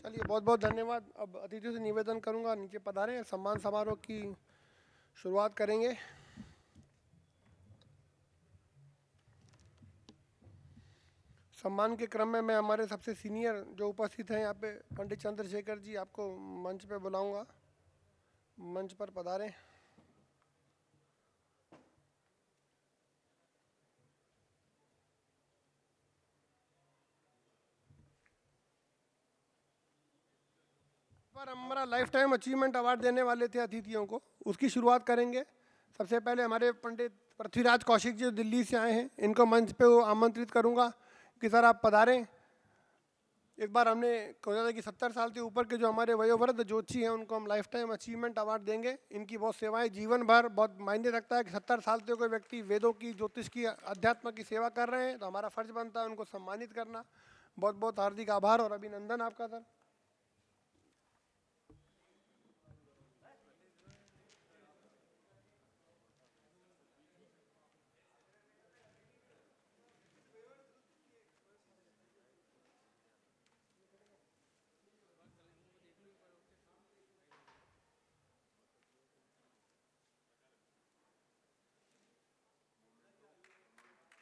चलिए, बहुत बहुत धन्यवाद। अब अतिथियों से निवेदन करूंगा नीचे पधारें, सम्मान समारोह की शुरुआत करेंगे। सम्मान के क्रम में मैं हमारे सबसे सीनियर जो उपस्थित हैं यहाँ पे पंडित चंद्रशेखर जी, आपको मंच पे बुलाऊंगा। मंच पर पधारें। पर हमारा लाइफ टाइम अचीवमेंट अवार्ड देने वाले थे अतिथियों को, उसकी शुरुआत करेंगे। सबसे पहले हमारे पंडित पृथ्वीराज कौशिक जी जो दिल्ली से आए हैं, इनको मंच पे वो आमंत्रित करूंगा कि सर आप पधारें। इस बार हमने कहा था कि 70 साल के ऊपर के जो हमारे वयोवृद्ध ज्योतिषी हैं उनको हम लाइफ टाइम अचीवमेंट अवार्ड देंगे। इनकी बहुत सेवाएं जीवन भर बहुत मायने रखता है कि 70 साल से कोई व्यक्ति वेदों की, ज्योतिष की, अध्यात्म की सेवा कर रहे हैं तो हमारा फर्ज बनता है उनको सम्मानित करना। बहुत बहुत हार्दिक आभार और अभिनंदन आपका सर।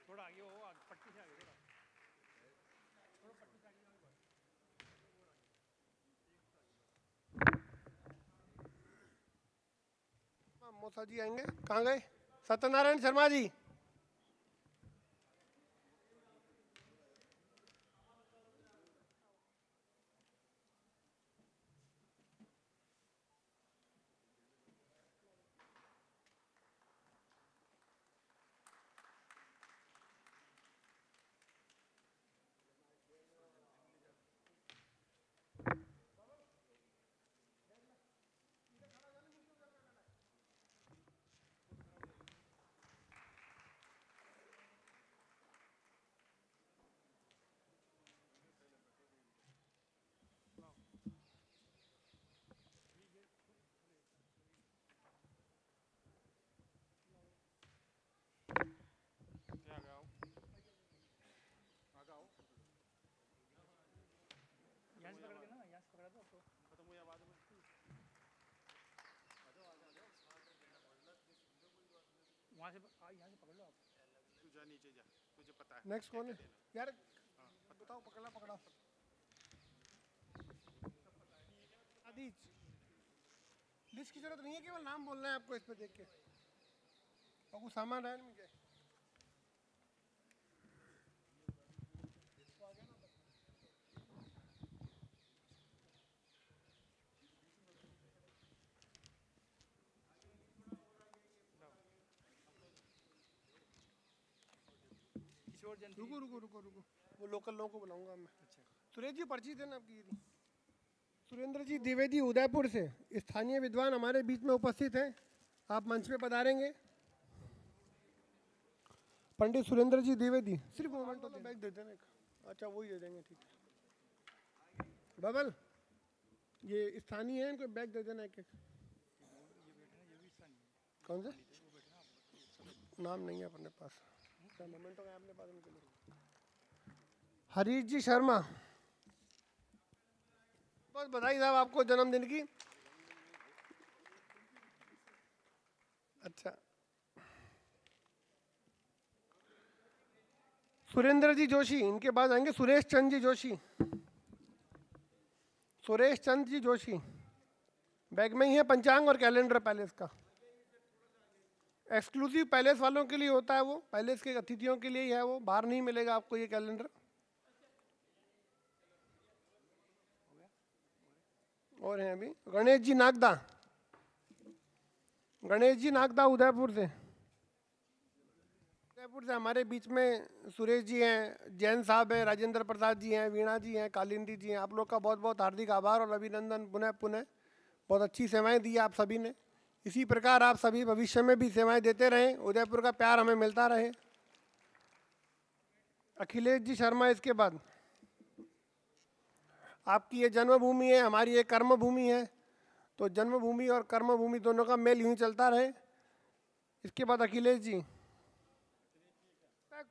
थोड़ा आगे हो, पट्टी से आगे मोसा जी आएंगे, कहाँ गए? सत्यनारायण शर्मा जी। यहाँ से पकड़ के ना, यहाँ से पकड़ा दो तो खत्म हुई आवाज में। वहाँ से यहाँ से पकड़ लो आप। तू जा नीचे जा, तुझे पता है। नेक्स्ट कौन है यार? बताओ, पकड़ा पकड़ा। आदिज, लिस्ट की जरूरत नहीं है, केवल नाम बोलना है आपको इस पे देख के। और कुछ सामान है नहीं क्या? किशोर जयंती। रुको रुको रुको रुको, वो लोकल लोगों को बुलाऊंगा मैं। अच्छा, सुरेश जी पर्ची देना आपकी ये रही। सुरेंद्र जी द्विवेदी उदयपुर से स्थानीय विद्वान हमारे बीच में उपस्थित हैं, आप मंच पे पधारेंगे। पंडित सुरेंद्र जी द्विवेदी, सिर्फ मोमेंट तो बैग दे देना एक। अच्छा वही दे देंगे, ठीक है। बबल, ये स्थानीय है, इनको बैग दे देना एक एक। कौन से? नाम नहीं है अपने पास। मोमेंटो है अपने पास उनके लिए। हरीश जी शर्मा, बहुत बधाई साहब आपको जन्मदिन की। अच्छा, सुरेंद्र जी जोशी, इनके बाद आएंगे सुरेश चंद जी जोशी। सुरेश चंद जी जोशी, बैग में ही है पंचांग और कैलेंडर पैलेस का। एक्सक्लूसिव पैलेस वालों के लिए होता है, वो पैलेस के अतिथियों के लिए ही है, वो बाहर नहीं मिलेगा आपको ये कैलेंडर। और हैं अभी गणेश जी नागदा, गणेश जी नागदा उदयपुर से। उदयपुर से हमारे बीच में सुरेश जी हैं, जैन साहब हैं, राजेंद्र प्रसाद जी हैं, वीणा जी हैं, कालिंदी जी हैं। आप लोग का बहुत बहुत हार्दिक आभार और अभिनंदन पुनः पुनः। बहुत अच्छी सेवाएं दी आप सभी ने। इसी प्रकार आप सभी भविष्य में भी सेवाएं देते रहें, उदयपुर का प्यार हमें मिलता रहे। अखिलेश जी शर्मा, इसके बाद आपकी ये जन्मभूमि है, हमारी ये कर्मभूमि है, तो जन्मभूमि और कर्मभूमि दोनों का मेल यूं ही चलता रहे। इसके बाद अखिलेश जी,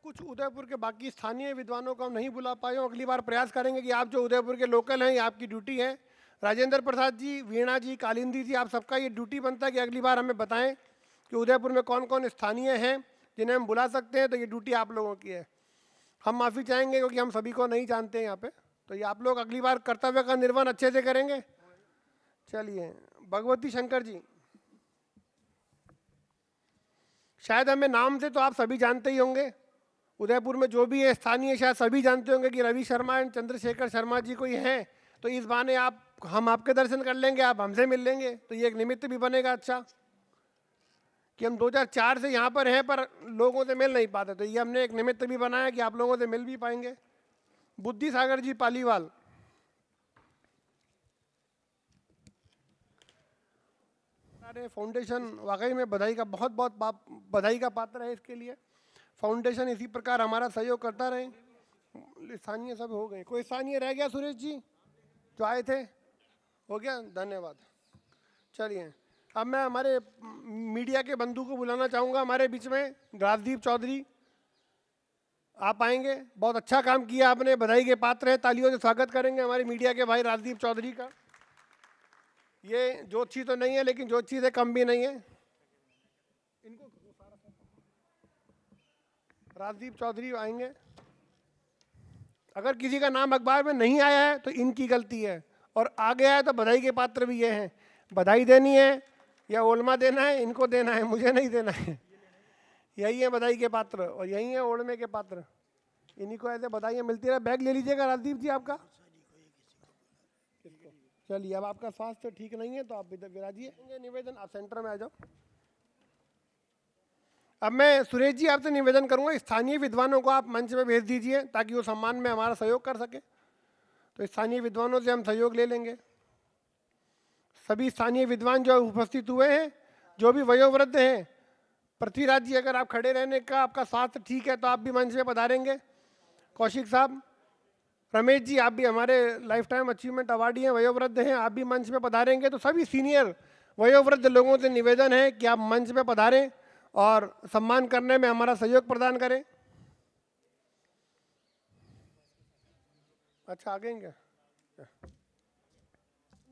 कुछ उदयपुर के बाकी स्थानीय विद्वानों को हम नहीं बुला पाए हों, अगली बार प्रयास करेंगे कि आप जो उदयपुर के लोकल हैं, ये आपकी ड्यूटी है। राजेंद्र प्रसाद जी, वीणा जी, कालिंदी जी, आप सबका ये ड्यूटी बनता है कि अगली बार हमें बताएं कि उदयपुर में कौन कौन स्थानीय हैं जिन्हें हम बुला सकते हैं। तो ये ड्यूटी आप लोगों की है। हम माफ़ी चाहेंगे क्योंकि हम सभी को नहीं जानते हैं यहाँ पे, तो ये आप लोग अगली बार कर्तव्य का निर्वहन अच्छे से करेंगे। चलिए, भगवती शंकर जी, शायद हमें नाम से तो आप सभी जानते ही होंगे, उदयपुर में जो भी है स्थानीय शायद सभी जानते होंगे कि रवि शर्मा एंड चंद्रशेखर शर्मा जी कोई हैं। तो इस बहाने हम आपके दर्शन कर लेंगे, आप हमसे मिल लेंगे, तो ये एक निमित्त भी बनेगा अच्छा कि हम 2004 से यहाँ पर हैं पर लोगों से मिल नहीं पाते, तो ये हमने एक निमित्त भी बनाया कि आप लोगों से मिल भी पाएंगे। बुद्धि सागर जी पालीवाल, अरे फाउंडेशन वाकई में बधाई का बहुत बहुत बधाई का पात्र है। इसके लिए फाउंडेशन इसी प्रकार हमारा सहयोग करता रहे। स्थानीय सब हो गए, कोई स्थानीय रह गया? सुरेश जी जो आए थे, हो गया, धन्यवाद। चलिए, अब मैं हमारे मीडिया के बंधु को बुलाना चाहूँगा हमारे बीच में। राजदीप चौधरी आप आएंगे, बहुत अच्छा काम किया आपने, बधाई के पात्र है। तालियों से स्वागत करेंगे हमारे मीडिया के भाई राजदीप चौधरी का। ये ज्योतिषी तो नहीं है लेकिन ज्योतिषी से कम भी नहीं है। इनको राजदीप चौधरी आएंगे। अगर किसी का नाम अखबार में नहीं आया है तो इनकी गलती है, और आ गया है तो बधाई के पात्र भी ये हैं। बधाई देनी है या ओलमा देना है, इनको देना है, मुझे नहीं देना है। यही है बधाई के पात्र और यही है ओलमे के पात्र। इन्हीं को ऐसे बधाइयाँ मिलती रहे। बैग ले लीजिएगा राजदीप जी आपका। चलिए, अब आपका स्वास्थ्य ठीक नहीं है तो आप इधर विराजिए। निवेदन, आप सेंटर में आ जाओ। अब मैं सुरेश जी आपसे निवेदन करूंगा, स्थानीय विद्वानों को आप मंच पे भेज दीजिए ताकि वो सम्मान में हमारा सहयोग कर सके। तो स्थानीय विद्वानों से हम सहयोग ले लेंगे। सभी स्थानीय विद्वान जो उपस्थित हुए हैं, जो भी वयोवृद्ध हैं, पृथ्वीराज जी अगर आप खड़े रहने का आपका स्वास्थ्य ठीक है तो आप भी मंच पे पधारेंगे। कौशिक साहब, रमेश जी आप भी हमारे लाइफ टाइम अचीवमेंट अवार्डी हैं, वयोवृद्ध हैं, आप भी मंच पे पधारेंगे। तो सभी सीनियर वयोवृद्ध लोगों से निवेदन है कि आप मंच पे पधारें और सम्मान करने में हमारा सहयोग प्रदान करें। अच्छा, आ गए क्या?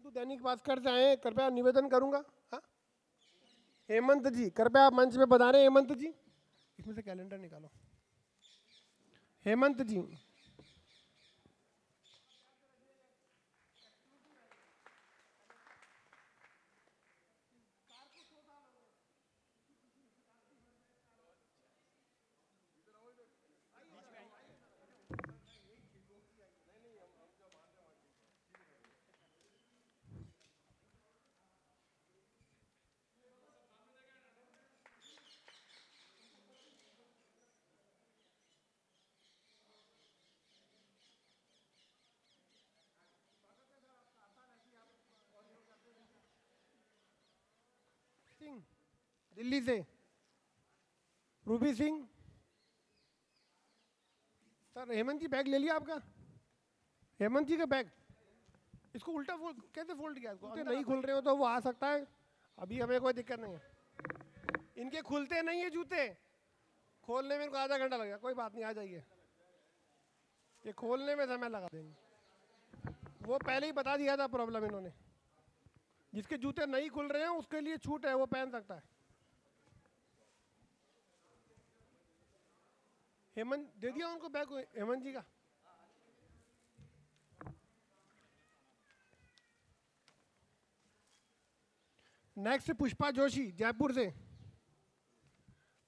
तो दैनिक भास्कर से आए, कृपया निवेदन करूंगा। हाँ, हेमंत जी कृपया आप मंच पे पधारें। हेमंत जी, इसमें से कैलेंडर निकालो। हेमंत जी, सिंह दिल्ली से, रूबी सिंह। सर हेमंत जी बैग ले लिया आपका? हेमंत जी का बैग, इसको उल्टा कैसे फोल्ड किया? इसको नहीं खुल रहे हो तो वो आ सकता है, अभी हमें कोई दिक्कत नहीं है। इनके खुलते नहीं है जूते, खोलने में इनको आधा घंटा लगेगा। कोई बात नहीं, आ जाइए, ये खोलने में समय लगा देंगे। वो पहले ही बता दिया था प्रॉब्लम इन्होंने। जिसके जूते नहीं खुल रहे हैं उसके लिए छूट है, वो पहन सकता है। हेमंत दे दिया उनको बैग, हेमंत जी का। नेक्स्ट पुष्पा जोशी जयपुर से।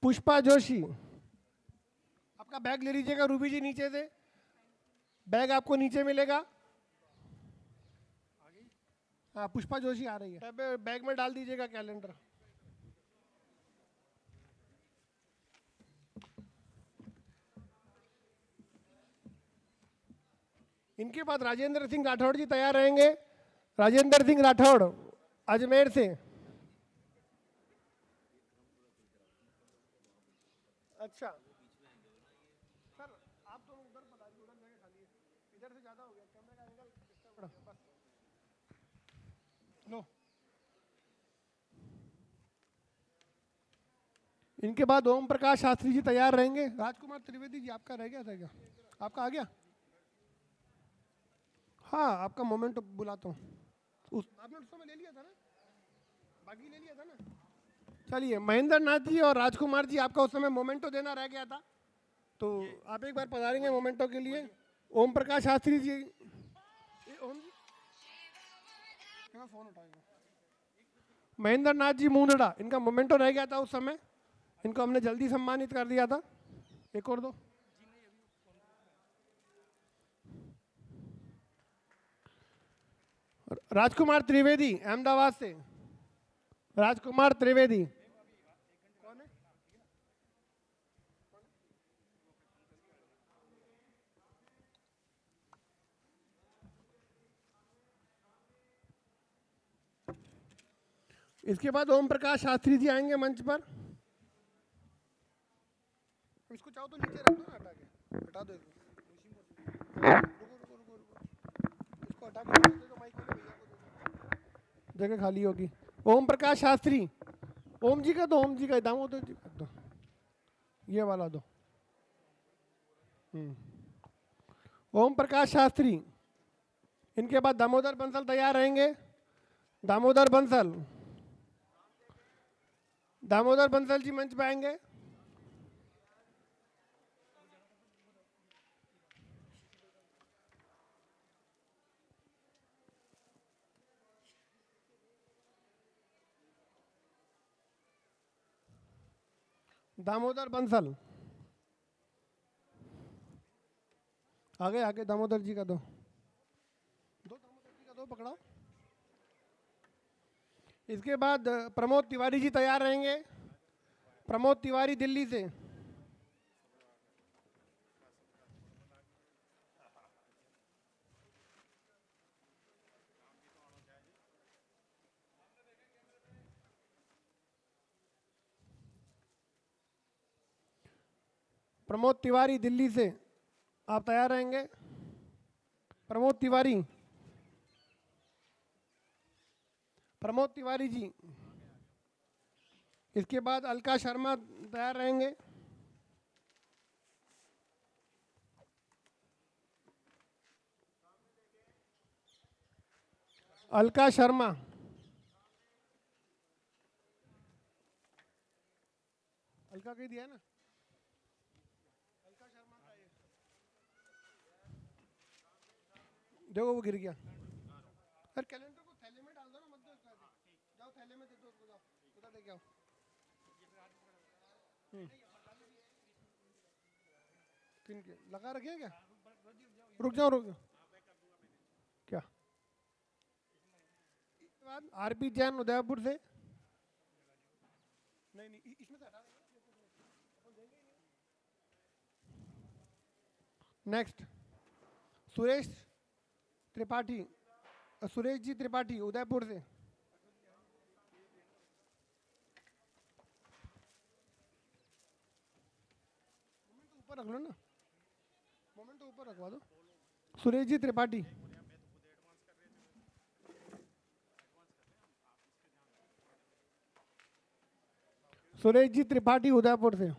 पुष्पा जोशी आपका बैग ले लीजिएगा। रूबी जी नीचे से बैग आपको नीचे मिलेगा। हाँ, पुष्पा जोशी आ रही है, बैग में डाल दीजिएगा कैलेंडर। इनके बाद राजेंद्र सिंह राठौड़ जी तैयार रहेंगे। राजेंद्र सिंह राठौड़ अजमेर से। अच्छा सर, आप दोनों उधर पधारिए, उधर जगह खाली है, इधर से ज्यादा हो गया कैमरे का एंगल डिस्टर्ब। बस लो, इनके बाद ओम प्रकाश शास्त्री जी तैयार रहेंगे। राजकुमार त्रिवेदी जी आपका रह गया था क्या? आपका आ गया? हाँ, आपका मोमेंट बुलाता हूँ। आपने उस समय ले लिया था ना, बाकी ले लिया था ना। चलिए, महेंद्र नाथ जी और राजकुमार जी, आपका उस समय मोमेंटो देना रह गया था, तो आप एक बार पधारेंगे मोमेंटो के लिए। ओम प्रकाश शास्त्री जी, ओम जी क्या फोन उठाएगा? महेंद्र नाथ जी मूंदड़ा, इनका मोमेंटो रह गया था उस समय, इनको हमने जल्दी सम्मानित कर दिया था। एक और दो। राजकुमार त्रिवेदी अहमदाबाद से, राजकुमार त्रिवेदी। कौन है? इसके बाद ओम प्रकाश शास्त्री जी आएंगे मंच पर। इसको चाहो तो नीचे रख दो ना, हटा के हटा दो इसको। इसको हटा के दे दो माइक वाले भैया को, दे दो, जगह खाली होगी। ओम प्रकाश शास्त्री, ओम जी का दो, ओम जी का, दामोदर जी का दो, ये वाला दो। ओम प्रकाश शास्त्री। इनके बाद दामोदर बंसल तैयार रहेंगे। दामोदर बंसल, दामोदर बंसल जी मंच पे आएंगे। दामोदर बंसल आगे, आगे दामोदर जी का दो, दामोदर जी का दो पकड़ाओ। इसके बाद प्रमोद तिवारी जी तैयार रहेंगे। प्रमोद तिवारी दिल्ली से। प्रमोद तिवारी दिल्ली से, आप तैयार रहेंगे? प्रमोद तिवारी, प्रमोद तिवारी जी। इसके बाद अलका शर्मा तैयार रहेंगे। अलका शर्मा, अलका कह दिया है ना, अलका शर्मा का ये देखो, वो गिर गया। सर कैलेंडर को थैले में डाल दो ना, मत दो इसको ऐसे। जाओ थैले में दे दो उसको, जाओ उधर दे के आओ। किन के लगा रखे हैं क्या? रुक जाओ, रुक जाओ। क्या बाद आरपी जैन उदयपुर से। नहीं नहीं, इसमें से हटा देंगे। नेक्स्ट सुरेश त्रिपाठी, सुरेश जी त्रिपाठी उदयपुर से। मोमेंट तो ऊपर रख लो ना, मोमेंट तो ऊपर रखवा दो। सुरेश जी त्रिपाठी, सुरेश जी त्रिपाठी उदयपुर से।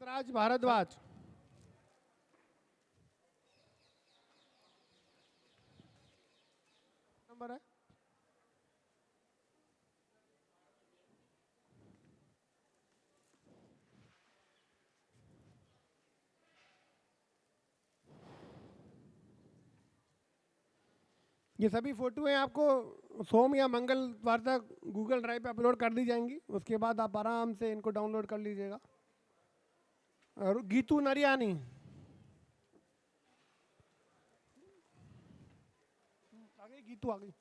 राज भारद्वाज, नंबर है। ये सभी फोटो हैं आपको सोम या मंगलवार तक गूगल ड्राइव पे अपलोड कर दी जाएंगी। उसके बाद आप आराम से इनको डाउनलोड कर लीजिएगा। और गीतू नरियानी, आ गई गीतू, आ गई।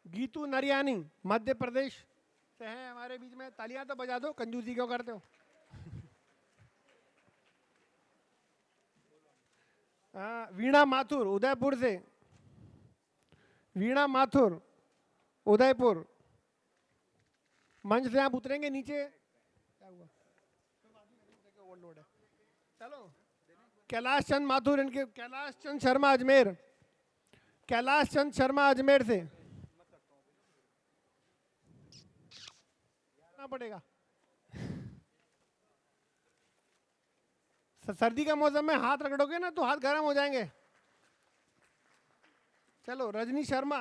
गीतू नरियानी मध्य प्रदेश। से हैं हमारे बीच में, तालियां तो बजा दो, कंजूसी क्यों करते हो? हाँ, वीणा माथुर उदयपुर से, वीणा माथुर उदयपुर, मंच से आप उतरेंगे नीचे। क्या हुआ? ओवरलोड है। चलो, कैलाश चंद माथुर, इनके कैलाश चंद शर्मा अजमेर, कैलाश चंद शर्मा अजमेर से पड़ेगा। सर्दी का मौसम में हाथ रगड़ोगे ना तो हाथ गर्म हो जाएंगे। चलो, रजनी शर्मा,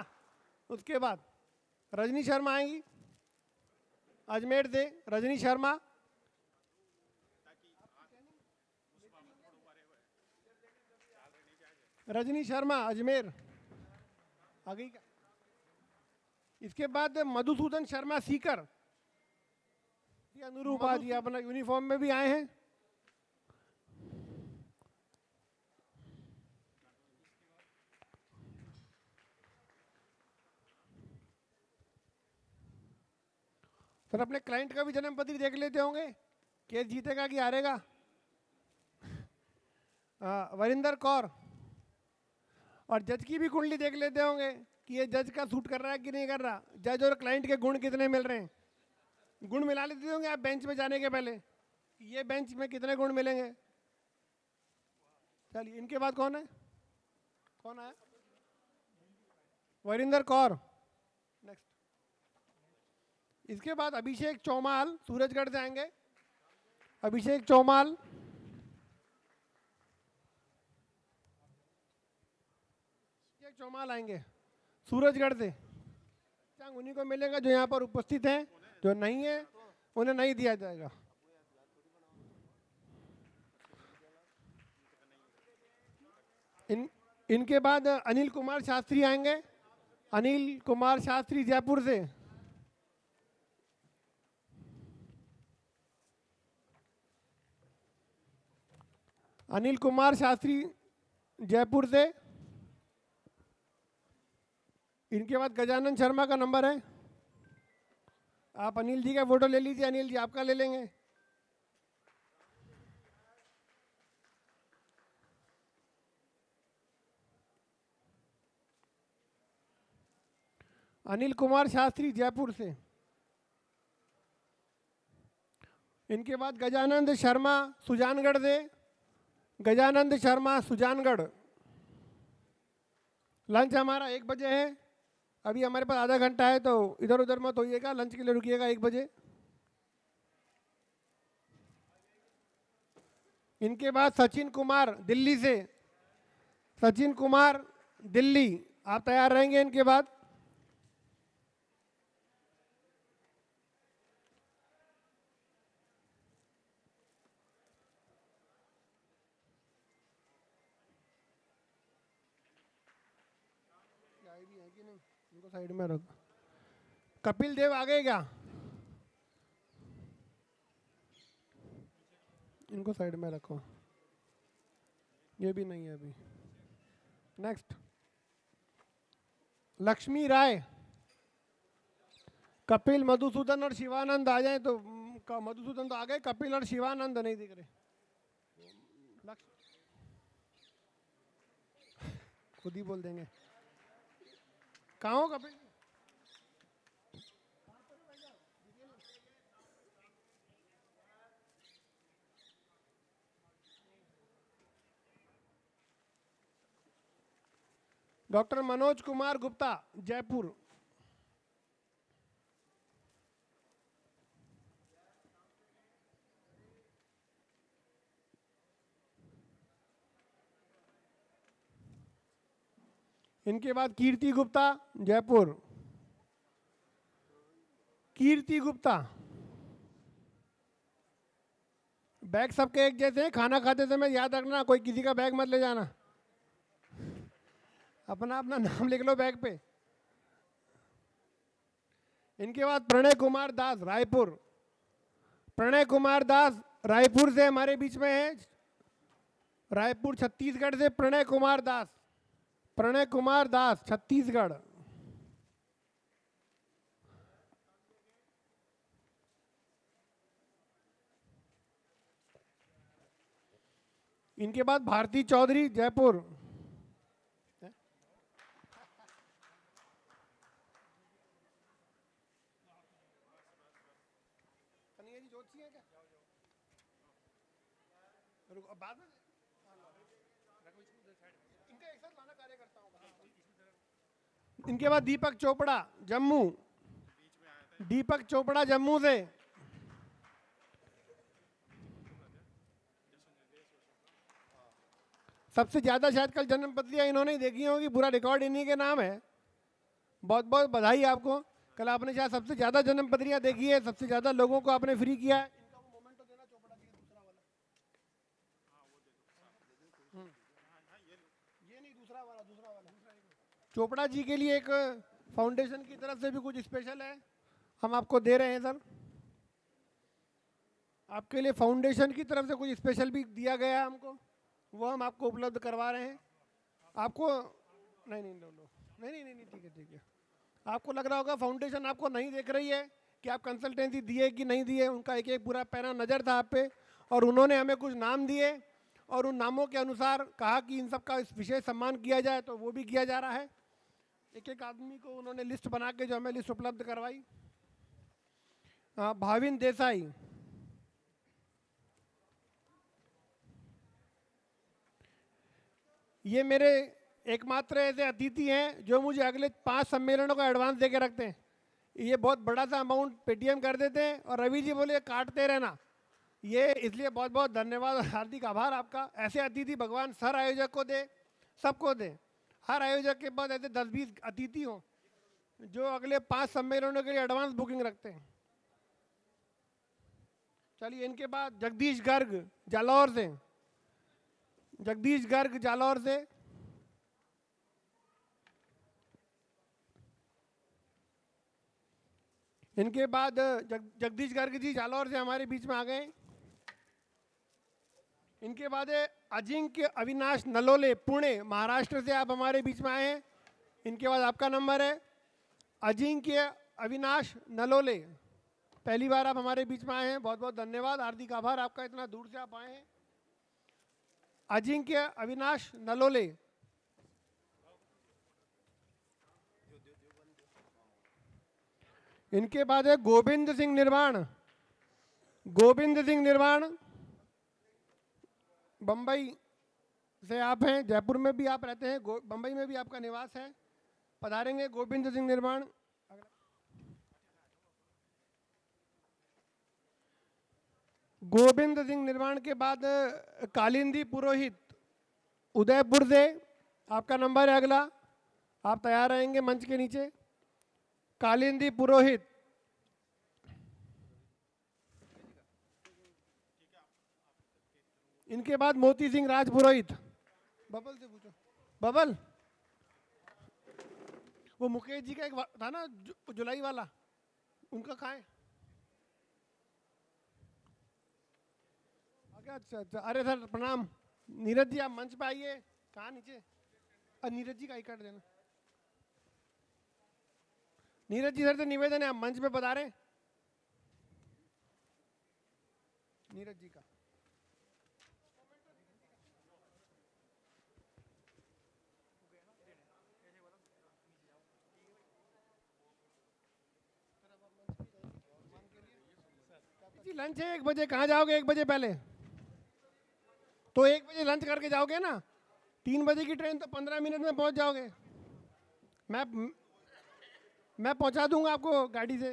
उसके बाद रजनी शर्मा आएंगी अजमेर से, रजनी शर्मा। रजनी शर्मा अजमेर आ गई क्या? इसके बाद मधुसूदन शर्मा सीकर, अनुरूप आज ये अपना यूनिफॉर्म में भी आए हैं। सर, अपने क्लाइंट का भी जन्मपत्री देख लेते होंगे, केस जीतेगा कि हारेगा। वरिंदर कौर, और जज की भी कुंडली देख लेते होंगे कि ये जज का सूट कर रहा है कि नहीं कर रहा, जज और क्लाइंट के गुण कितने मिल रहे हैं। गुण मिला लेते होंगे आप बेंच में जाने के पहले, ये बेंच में कितने गुण मिलेंगे। चलिए, इनके बाद कौन है? कौन आया? वरिंदर कौर, नेक्स्ट। इसके बाद अभिषेक चौमाल सूरजगढ़ से आएंगे, अभिषेक चौमाल। अभिषेक चौमाल आएंगे सूरजगढ़ से। उन्हीं को मिलेगा जो यहाँ पर उपस्थित हैं, जो नहीं है उन्हें नहीं दिया जाएगा। इनके बाद अनिल कुमार शास्त्री आएंगे, अनिल कुमार शास्त्री जयपुर से। अनिल कुमार शास्त्री जयपुर से। इनके बाद गजानन शर्मा का नंबर है, आप अनिल जी का फोटो ले लीजिए, अनिल जी आपका ले लेंगे। अनिल कुमार शास्त्री जयपुर से। इनके बाद गजानंद शर्मा सुजानगढ़ से, गजानंद शर्मा सुजानगढ़। लंच हमारा 1 बजे है, अभी हमारे पास आधा घंटा है, तो इधर उधर मत होइएगा, लंच के लिए रुकिएगा 1 बजे। इनके बाद सचिन कुमार दिल्ली से, सचिन कुमार दिल्ली, आप तैयार रहेंगे इनके बाद। इनको साइड में रखो। कपिल देव आ गए क्या? इनको साइड में रखो, ये भी नहीं है अभी। नेक्स्ट, लक्ष्मी राय। कपिल, मधुसूदन और शिवानंद आ जाए तो, मधुसूदन तो आ गए, कपिल और शिवानंद नहीं दिख रहे। खुद ही बोल देंगे। कहाँ हो कपिल? डॉक्टर मनोज कुमार गुप्ता जयपुर। इनके बाद कीर्ति गुप्ता जयपुर, कीर्ति गुप्ता। बैग सबके एक जैसे हैं, खाना खाते समय याद रखना कोई किसी का बैग मत ले जाना, अपना अपना नाम लिख लो बैग पे। इनके बाद प्रणय कुमार दास रायपुर, प्रणय कुमार दास रायपुर से हमारे बीच में है, रायपुर छत्तीसगढ़ से प्रणय कुमार दास, प्रणय कुमार दास छत्तीसगढ़। इनके बाद भारती चौधरी जयपुर। कन्हैया जी जोशी हैं क्या? रुको, अब बाद में इनका एक साथ लाना कार्यकर्ता हूँ। इनके बाद दीपक चोपड़ा जम्मू, दीपक चोपड़ा जम्मू से। सबसे ज्यादा शायद कल जन्म पत्रियां इन्होंने ही देखी होंगी, पूरा रिकॉर्ड इन्हीं के नाम है। बहुत बहुत बधाई आपको। कल आपने शायद सबसे ज्यादा जन्म पत्रियां देखी है, सबसे ज्यादा लोगों को आपने फ्री किया है। इनका वो मोमेंटो देना चोपड़ा जी का दूसरा वाला। ये नहीं, दूसरा वाला, दूसरा वाला। चोपड़ा जी के लिए एक फाउंडेशन की तरफ से भी कुछ स्पेशल है, हम आपको दे रहे हैं सर। आपके लिए फाउंडेशन की तरफ से कुछ स्पेशल भी दिया गया है हमको, वो हम आपको उपलब्ध करवा रहे हैं। आपको नहीं नहीं लो लो नहीं नहीं नहीं ठीक है ठीक है। आपको लग रहा होगा फाउंडेशन आपको नहीं देख रही है कि आप कंसल्टेंसी दिए कि नहीं दिए, उनका एक एक पूरा पैरा नज़र था आप पे, और उन्होंने हमें कुछ नाम दिए और उन नामों के अनुसार कहा कि इन सब का विशेष सम्मान किया जाए, तो वो भी किया जा रहा है। एक एक आदमी को उन्होंने लिस्ट बना के जो हमें लिस्ट उपलब्ध करवाई। भाविन देसाई, ये मेरे एकमात्र ऐसे अतिथि हैं जो मुझे अगले 5 सम्मेलनों का एडवांस दे के रखते हैं। ये बहुत बड़ा सा अमाउंट पेटीएम कर देते हैं और रवि जी बोले काटते रहना। ये इसलिए बहुत बहुत धन्यवाद और हार्दिक आभार आपका। ऐसे अतिथि भगवान हर आयोजक को दे, सबको दे। हर आयोजक के बाद ऐसे 10-20 अतिथि हों जो अगले 5 सम्मेलनों के लिए एडवांस बुकिंग रखते हैं। चलिए, इनके बाद जगदीश गर्ग जालौर से, जगदीश गर्ग जालौर से। इनके बाद जगदीश गर्ग जी जालौर से हमारे बीच में आ गए। इनके बाद है अजिंक्य अविनाश नलोले पुणे महाराष्ट्र से आप हमारे बीच में आए हैं। इनके बाद आपका नंबर है अजिंक्य अविनाश नलोले, पहली बार आप हमारे बीच में आए हैं, बहुत बहुत धन्यवाद, हार्दिक आभार आपका, इतना दूर से आप आए हैं। अजिंक्य अविनाश नलोले। इनके बाद है गोविंद सिंह निर्वाण, गोविंद सिंह निर्वाण बम्बई से आप हैं, जयपुर में भी आप रहते हैं, बम्बई में भी आपका निवास है, पधारेंगे गोविंद सिंह निर्वाण। गोविंद सिंह निर्वाण के बाद कालिंदी पुरोहित उदयपुर से, आपका नंबर है अगला, आप तैयार रहेंगे मंच के नीचे। कालिंदी पुरोहित। इनके बाद मोती सिंह राज पुरोहित। बबल से पूछो, बबल वो मुकेश जी का एक था ना जुलाई वाला, उनका कहाँ है? अच्छा अच्छा, अरे सर प्रणाम। नीरज जी आप मंच पे आइए। कहाँ नीचे? नीरज जी का ही कर देना। नीरज जी सर से निवेदन है आप मंच पे बता रहे। नीरज जी का जी लंच है 1 बजे, कहाँ जाओगे 1 बजे पहले? तो 1 बजे लंच करके जाओगे ना, 3 बजे की ट्रेन, तो 15 मिनट में पहुंच जाओगे। मैं पहुंचा दूंगा आपको गाड़ी से।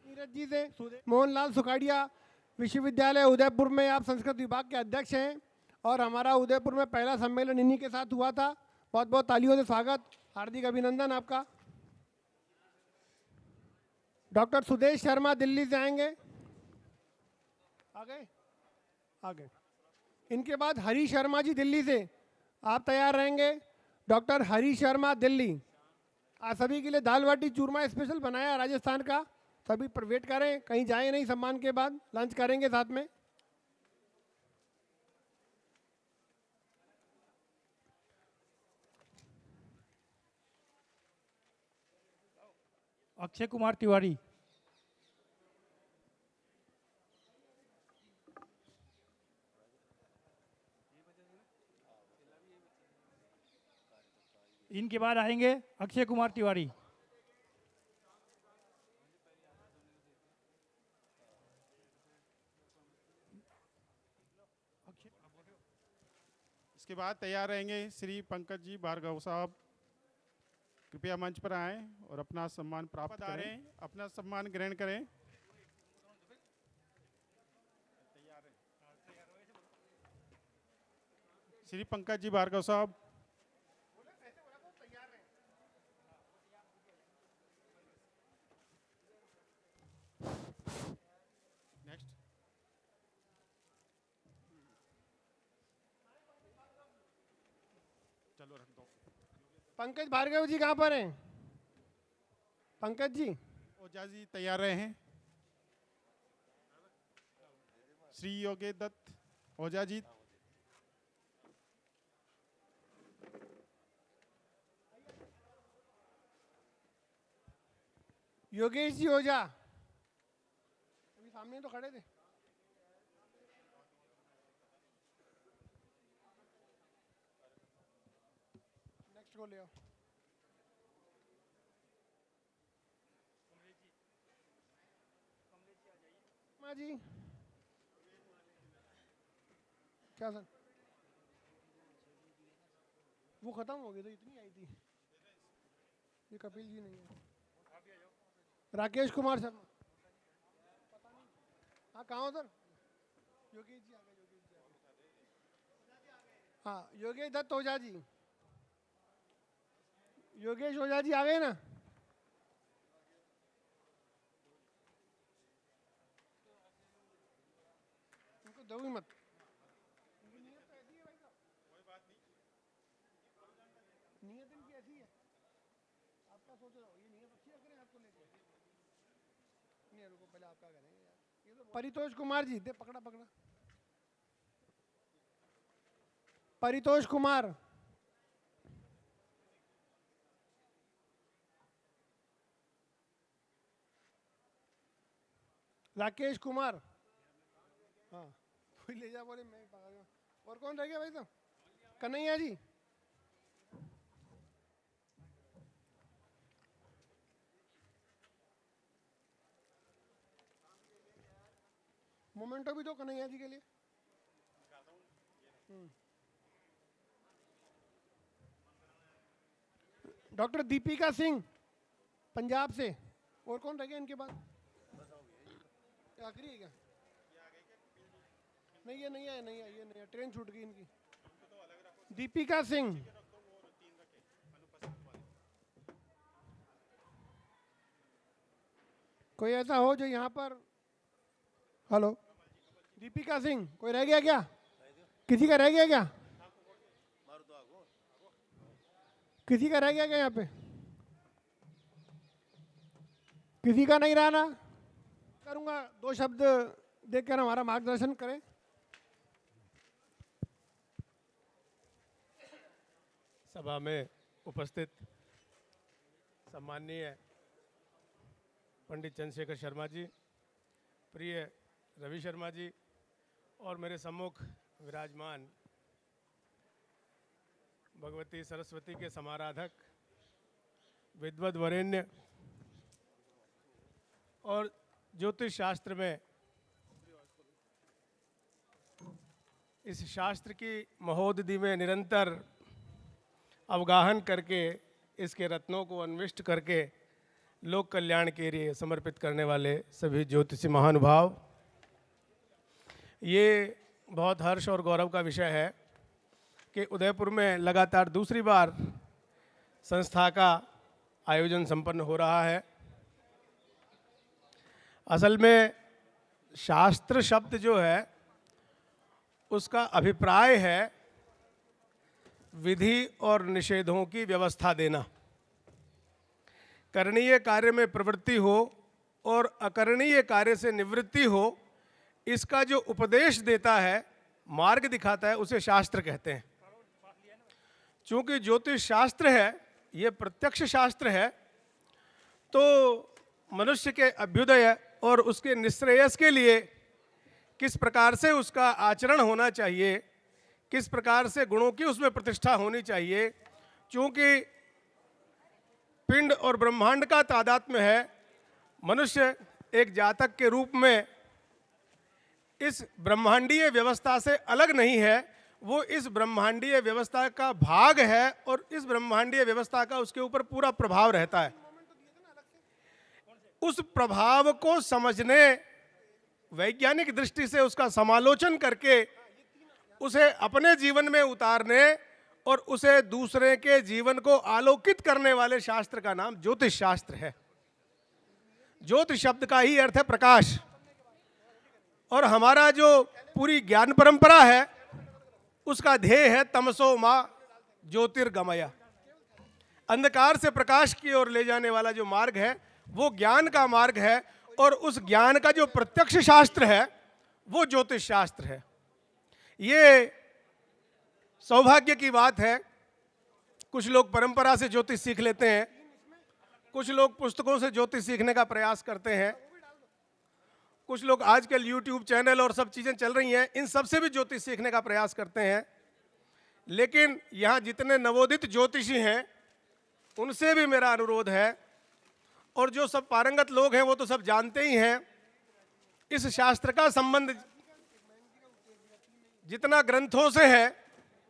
नीरज जी से मोहनलाल सुखाड़िया विश्वविद्यालय उदयपुर में आप संस्कृत विभाग के अध्यक्ष हैं और हमारा उदयपुर में पहला सम्मेलन इन्हीं के साथ हुआ था। बहुत बहुत तालियों से स्वागत, हार्दिक अभिनंदन आपका। डॉक्टर सुदेश शर्मा दिल्ली से आएंगे, आ गए। इनके बाद हरी शर्मा जी दिल्ली से, आप तैयार रहेंगे। डॉक्टर हरी शर्मा दिल्ली। आज सभी के लिए दाल बाटी चूरमा स्पेशल बनाया राजस्थान का, सभी पर वेट करें, कहीं जाए नहीं, सम्मान के बाद लंच करेंगे साथ में। अक्षय कुमार तिवारी। इनके बाद आएंगे अक्षय कुमार तिवारी। इसके बाद तैयार रहेंगे श्री पंकज जी भार्गव साहब। कृपया मंच पर आएं और अपना सम्मान प्राप्त करें, अपना सम्मान ग्रहण करें। श्री पंकज जी भार्गव साहब। नेक्स्ट। चलो रख दो। पंकज भार्गव जी कहाँ पर हैं? पंकज जी। ओझा जी तैयार रहे हैं। श्री योगेश दत्त ओझा जी। योगेश जी ओझा अभी सामने तो खड़े थे। नेक्स्ट को ले आओ। माँ जी क्या सर? वो खत्म हो गई तो इतनी आई थी। ये कपिल जी नहीं है। राकेश कुमार शर्मा। हाँ कहाँ हो सर? योगेश जी आ गए। योगेश जी आ गए। हाँ योगेश दत्त ओझा जी। योगेश ओझा जी आ गए ना? उनको दो ही मत। उनकी नीयत तो ऐसी है भाई साहब। कोई बात नहीं। नीयत इनकी ऐसी है। आपका सोच रहा हो ये नीयत अच्छी रख रहे हैं आपको लेके। नहीं रुको पहले आपका करेंगे यार। ये तो परितोष कुमार जी दे पकड़ा पकड़ा। परितोष कुमार। राकेश कुमार। हाँ कोई ले जा बोले मैं पकड़ गया। और कौन रह गया भाई साहब? कन्हैया जी। मोमेंटो भी दो कन्हैया जी के लिए। डॉक्टर दीपिका सिंह पंजाब से। और कौन रह गया इनके पास? आखिरी है क्या? नहीं ये नहीं है, नहीं है, ये नहीं है, ट्रेन छूट गई इनकी। दीपिका सिंह। कोई ऐसा हो जो यहाँ पर। हेलो दीपिका सिंह कोई रह गया क्या? किसी का रह गया क्या? किसी का रह गया क्या यहाँ पे? किसी का नहीं रहा ना? करूँगा दो शब्द देखकर हमारा मार्गदर्शन करें। सभा में उपस्थित सम्माननीय पंडित चंद्रशेखर शर्मा जी, प्रिय रवि शर्मा जी और मेरे सम्मुख विराजमान भगवती सरस्वती के समाराधक विद्वद वरेण्य और ज्योतिष शास्त्र में इस शास्त्र की महोदधि में निरंतर अवगाहन करके इसके रत्नों को अन्विष्ट करके लोक कल्याण के लिए समर्पित करने वाले सभी ज्योतिषी महानुभाव, ये बहुत हर्ष और गौरव का विषय है कि उदयपुर में लगातार दूसरी बार संस्था का आयोजन संपन्न हो रहा है। असल में शास्त्र शब्द जो है उसका अभिप्राय है विधि और निषेधों की व्यवस्था देना। करणीय कार्य में प्रवृत्ति हो और अकरणीय कार्य से निवृत्ति हो, इसका जो उपदेश देता है, मार्ग दिखाता है, उसे शास्त्र कहते हैं। चूंकि ज्योतिष शास्त्र है, ये प्रत्यक्ष शास्त्र है, तो मनुष्य के अभ्युदय और उसके निश्रेयस के लिए किस प्रकार से उसका आचरण होना चाहिए, किस प्रकार से गुणों की उसमें प्रतिष्ठा होनी चाहिए, क्योंकि पिंड और ब्रह्मांड का तादात्म्य है। मनुष्य एक जातक के रूप में इस ब्रह्मांडीय व्यवस्था से अलग नहीं है, वो इस ब्रह्मांडीय व्यवस्था का भाग है और इस ब्रह्मांडीय व्यवस्था का उसके ऊपर पूरा प्रभाव रहता है। उस प्रभाव को समझने, वैज्ञानिक दृष्टि से उसका समालोचन करके उसे अपने जीवन में उतारने और उसे दूसरे के जीवन को आलोकित करने वाले शास्त्र का नाम ज्योतिष शास्त्र है। ज्योतिष शब्द का ही अर्थ है प्रकाश। और हमारा जो पूरी ज्ञान परंपरा है उसका ध्येय है तमसो मां ज्योतिर्गमय। अंधकार से प्रकाश की ओर ले जाने वाला जो मार्ग है वो ज्ञान का मार्ग है, और उस ज्ञान का जो प्रत्यक्ष शास्त्र है वो ज्योतिष शास्त्र है। ये सौभाग्य की बात है, कुछ लोग परंपरा से ज्योतिष सीख लेते हैं, कुछ लोग पुस्तकों से ज्योतिष सीखने का प्रयास करते हैं, कुछ लोग आजकल YouTube चैनल और सब चीज़ें चल रही हैं, इन सब से भी ज्योतिष सीखने का प्रयास करते हैं। लेकिन यहाँ जितने नवोदित ज्योतिषी हैं उनसे भी मेरा अनुरोध है, और जो सब पारंगत लोग हैं वो तो सब जानते ही हैं, इस शास्त्र का संबंध जितना ग्रंथों से है,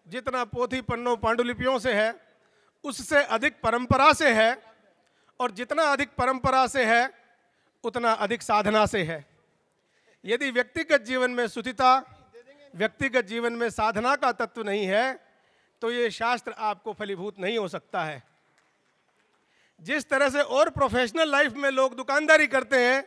जितना पोथी पन्नों पांडुलिपियों से है, उससे अधिक परंपरा से है, और जितना अधिक परंपरा से है उतना अधिक साधना से है। यदि व्यक्तिगत जीवन में शुचिता, व्यक्तिगत जीवन में साधना का तत्व नहीं है तो ये शास्त्र आपको फलीभूत नहीं हो सकता है। जिस तरह से और प्रोफेशनल लाइफ में लोग दुकानदारी करते हैं,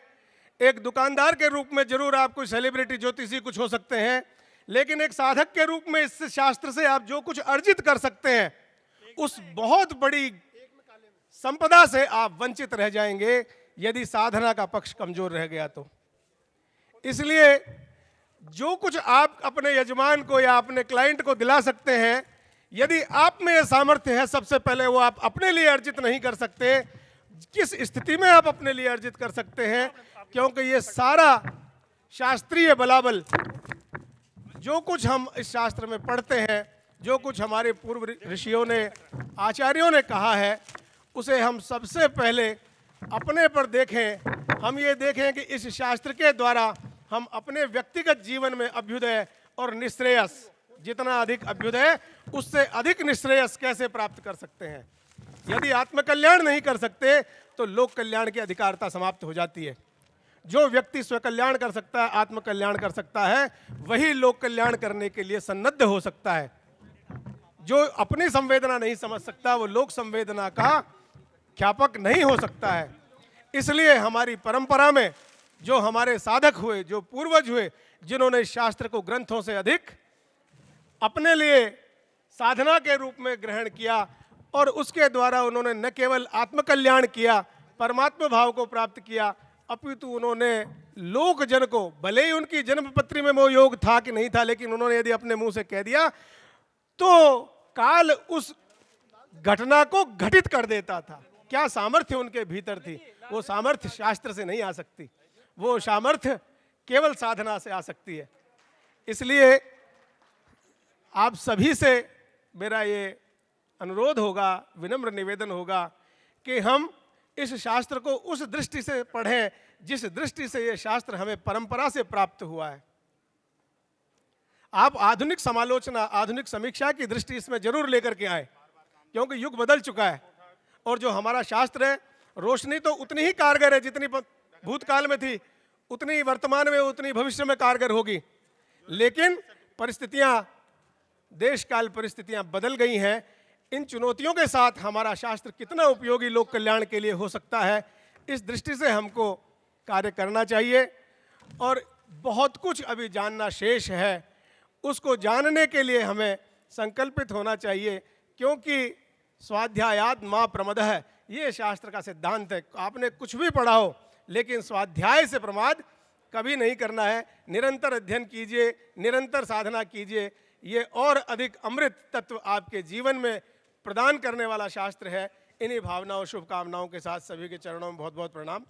एक दुकानदार के रूप में जरूर आप कोई सेलिब्रिटी ज्योतिषी कुछ हो सकते हैं, लेकिन एक साधक के रूप में इस शास्त्र से आप जो कुछ अर्जित कर सकते हैं उस बहुत बड़ी संपदा से आप वंचित रह जाएंगे यदि साधना का पक्ष कमजोर रह गया तो। इसलिए जो कुछ आप अपने यजमान को या अपने क्लाइंट को दिला सकते हैं, यदि आप में यह सामर्थ्य है, सबसे पहले वो आप अपने लिए अर्जित नहीं कर सकते, किस स्थिति में आप अपने लिए अर्जित कर सकते हैं? क्योंकि ये सारा शास्त्रीय बलाबल, जो कुछ हम इस शास्त्र में पढ़ते हैं, जो कुछ हमारे पूर्व ऋषियों ने, आचार्यों ने कहा है, उसे हम सबसे पहले अपने पर देखें। हम ये देखें कि इस शास्त्र के द्वारा हम अपने व्यक्तिगत जीवन में अभ्युदय और निश्रेयस, जितना अधिक अभ्युदय उससे अधिक निश्रेयस कैसे प्राप्त कर सकते हैं। यदि आत्मकल्याण नहीं कर सकते तो लोक कल्याण की अधिकारता समाप्त हो जाती है। जो व्यक्ति स्वकल्याण कर सकता है, आत्मकल्याण कर सकता है, वही लोक कल्याण करने के लिए सन्नद्ध हो सकता है। जो अपनी संवेदना नहीं समझ सकता वो लोक संवेदना का ख्यापक नहीं हो सकता है। इसलिए हमारी परंपरा में जो हमारे साधक हुए, जो पूर्वज हुए, जिन्होंने शास्त्र को ग्रंथों से अधिक अपने लिए साधना के रूप में ग्रहण किया और उसके द्वारा उन्होंने न केवल आत्मकल्याण किया, परमात्मा भाव को प्राप्त किया, अपितु उन्होंने लोक जन को, भले ही उनकी जन्मपत्री में वो योग था कि नहीं था, लेकिन उन्होंने यदि अपने मुंह से कह दिया तो काल उस घटना को घटित कर देता था। क्या सामर्थ्य उनके भीतर थी, वो सामर्थ्य शास्त्र से नहीं आ सकती, वो सामर्थ्य केवल साधना से आ सकती है। इसलिए आप सभी से मेरा ये अनुरोध होगा, विनम्र निवेदन होगा कि हम इस शास्त्र को उस दृष्टि से पढ़ें जिस दृष्टि से ये शास्त्र हमें परंपरा से प्राप्त हुआ है। आप आधुनिक समालोचना, आधुनिक समीक्षा की दृष्टि इसमें जरूर लेकर के आए, क्योंकि युग बदल चुका है और जो हमारा शास्त्र है, रोशनी तो उतनी ही कारगर है जितनी भूतकाल में थी, उतनी वर्तमान में, उतनी भविष्य में कारगर होगी। लेकिन परिस्थितियां, देश काल परिस्थितियां बदल गई हैं। इन चुनौतियों के साथ हमारा शास्त्र कितना उपयोगी लोक कल्याण के लिए हो सकता है, इस दृष्टि से हमको कार्य करना चाहिए। और बहुत कुछ अभी जानना शेष है, उसको जानने के लिए हमें संकल्पित होना चाहिए, क्योंकि स्वाध्यायात् मा प्रमदः, ये शास्त्र का सिद्धांत है। आपने कुछ भी पढ़ा हो, लेकिन स्वाध्याय से प्रमाद कभी नहीं करना है। निरंतर अध्ययन कीजिए, निरंतर साधना कीजिए, ये और अधिक अमृत तत्व आपके जीवन में प्रदान करने वाला शास्त्र है। इन्हीं भावनाओं, शुभकामनाओं के साथ सभी के चरणों में बहुत बहुत प्रणाम।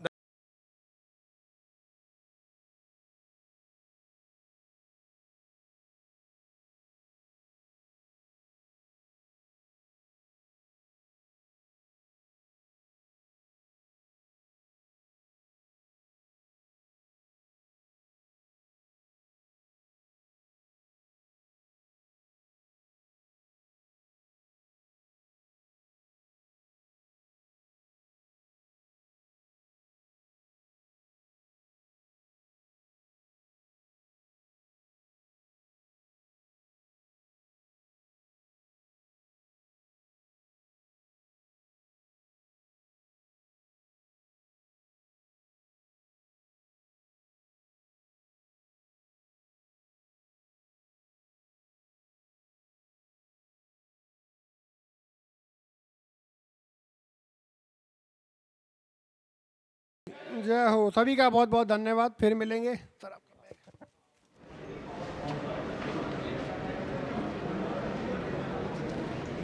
जय हो। सभी का बहुत बहुत धन्यवाद। फिर मिलेंगे सर।